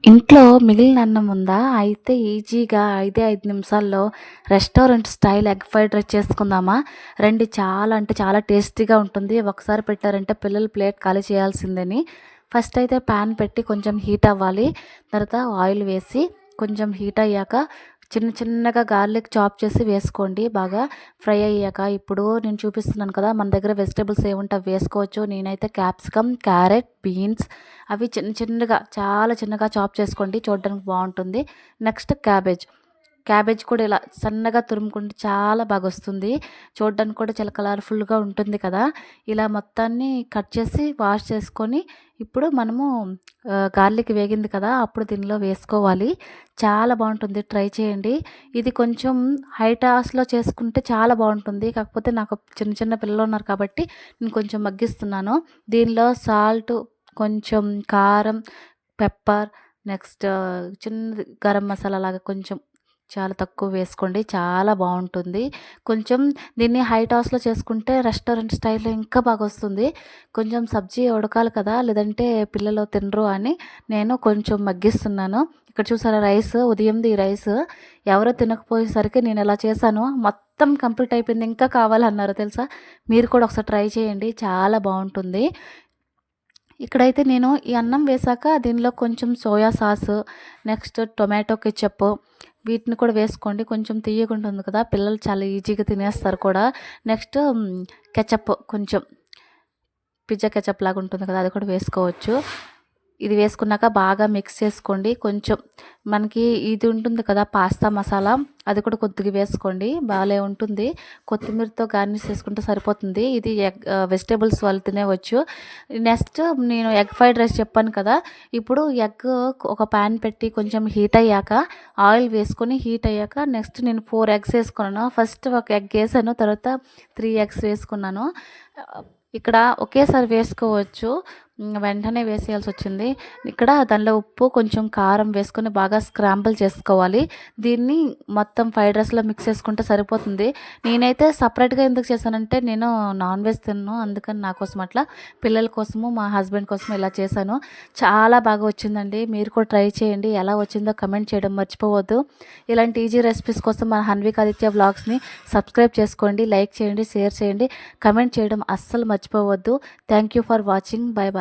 ఇంట్లో మిగిలిన అన్నం ఉందా? అయితే ఈజీగా 5 నిమిషాల్లో restaurant style egg fried rice చేసుకుందామా? రండి, చాలా అంటే చాలా టేస్టీగా ఉంటుంది. ఒకసారి పెట్టారంటే పిల్లలు ప్లేట్ ఖాళీ చేయాల్సిందేని. ఫస్ట్ అయితే ప్యాన్ పెట్టి కొంచెం హీట్ అవ్వాలి. తర్వాత ఆయిల్ వేసి కొంచెం హీట్ అయ్యాక చిన్నగా గార్లిక్ చాప్ చేసి వేసుకోండి. బాగా ఫ్రై అయ్యాక ఇప్పుడు నేను చూపిస్తున్నాను కదా, మన దగ్గర వెజిటేబుల్స్ ఏముంటే అవి వేసుకోవచ్చు. నేనైతే క్యాప్సికమ్, క్యారెట్, బీన్స్ అవి చిన్నగా చాలా చిన్నగా చాప్ చేసుకోండి, చూడడానికి బాగుంటుంది. నెక్స్ట్ క్యాబేజ్ కూడా ఇలా సన్నగా తురుముకుంటే చాలా బాగా వస్తుంది. చూడడానికి కూడా చాలా కలర్ఫుల్గా ఉంటుంది కదా. ఇలా మొత్తాన్ని కట్ చేసి వాష్ చేసుకొని ఇప్పుడు మనము గార్లిక్ వేగింది కదా, అప్పుడు దీనిలో వేసుకోవాలి. చాలా బాగుంటుంది, ట్రై చేయండి. ఇది కొంచెం హై టాస్లో చేసుకుంటే చాలా బాగుంటుంది. కాకపోతే నాకు చిన్న పిల్లలు ఉన్నారు కాబట్టి నేను కొంచెం మగ్గిస్తున్నాను. దీనిలో సాల్ట్, కొంచెం కారం, పెప్పర్, నెక్స్ట్ చిన్నది గరం మసాలా లాగా కొంచెం చాలా తక్కువ వేసుకోండి, చాలా బాగుంటుంది. కొంచెం దీన్ని హై టాస్లో చేసుకుంటే రెస్టారెంట్ స్టైల్లో ఇంకా బాగా వస్తుంది. కొంచెం సబ్జీ ఉడకాలి కదా, లేదంటే పిల్లలు తినరు అని నేను కొంచెం మగ్గిస్తున్నాను. ఇక్కడ చూసారా, ఉదయంది రైస్ ఎవరో తినకపోయేసరికి నేను ఇలా చేశాను. మొత్తం కంప్లీట్ అయిపోయింది, ఇంకా కావాలన్నారు తెలుసా. మీరు కూడా ఒకసారి ట్రై చేయండి, చాలా బాగుంటుంది. ఇక్కడైతే నేను ఈ అన్నం వేశాక దీనిలో కొంచెం soya sauce, next tomato ketchup వీటిని కూడా వేసుకోండి. కొంచెం తీయగుంటుంది కదా, పిల్లలు చాలా ఈజీగా తినేస్తారు కూడా. నెక్స్ట్ కెచప్, కొంచెం పిజ్జా కెచప్ లాగా ఉంటుంది కదా, అది కూడా వేసుకోవచ్చు. ఇది వేసుకున్నాక బాగా మిక్స్ చేసుకోండి. కొంచెం మనకి ఇది ఉంటుంది కదా పాస్తా మసాలా, అది కూడా కొద్దిగా వేసుకోండి, బాగాలే ఉంటుంది. కొత్తిమీరతో గార్నిష్ చేసుకుంటే సరిపోతుంది. ఇది వెజిటేబుల్స్ వాళ్ళు తినేవచ్చు. నెక్స్ట్ నేను ఎగ్ ఫ్రైడ్ రైస్ చెప్పాను కదా, ఇప్పుడు ఎగ్ ఒక ప్యాన్ పెట్టి కొంచెం హీట్ అయ్యాక ఆయిల్ వేసుకొని హీట్ అయ్యాక నెక్స్ట్ నేను 4 ఎగ్స్ వేసుకున్నాను. ఫస్ట్ ఒక ఎగ్ వేసాను, తర్వాత 3 ఎగ్స్ వేసుకున్నాను. ఇక్కడ ఒకేసారి వేసుకోవచ్చు, వెంటనే వేసేయాల్సి వచ్చింది. ఇక్కడ దానిలో ఉప్పు, కొంచెం కారం వేసుకొని బాగా స్క్రాంబుల్ చేసుకోవాలి. దీన్ని మొత్తం ఫ్రైడ్ రైస్లో మిక్స్ చేసుకుంటే సరిపోతుంది. నేనైతే సపరేట్గా ఎందుకు చేశానంటే నేను నాన్ వెజ్ తిన్నాను, అందుకని నా కోసం అట్లా, పిల్లల కోసము మా హస్బెండ్ కోసం ఇలా చేశాను. చాలా బాగా వచ్చిందండి, మీరు కూడా ట్రై చేయండి. ఎలా వచ్చిందో కమెంట్ చేయడం మర్చిపోవద్దు. ఇలాంటి ఈజీ రెసిపీస్ కోసం మన హన్విక ఆదిత్య వ్లాగ్స్ని సబ్స్క్రైబ్ చేసుకోండి, లైక్ చేయండి, షేర్ చేయండి, కమెంట్ చేయడం అస్సలు మర్చిపోవద్దు. Thank you for watching. Bye bye.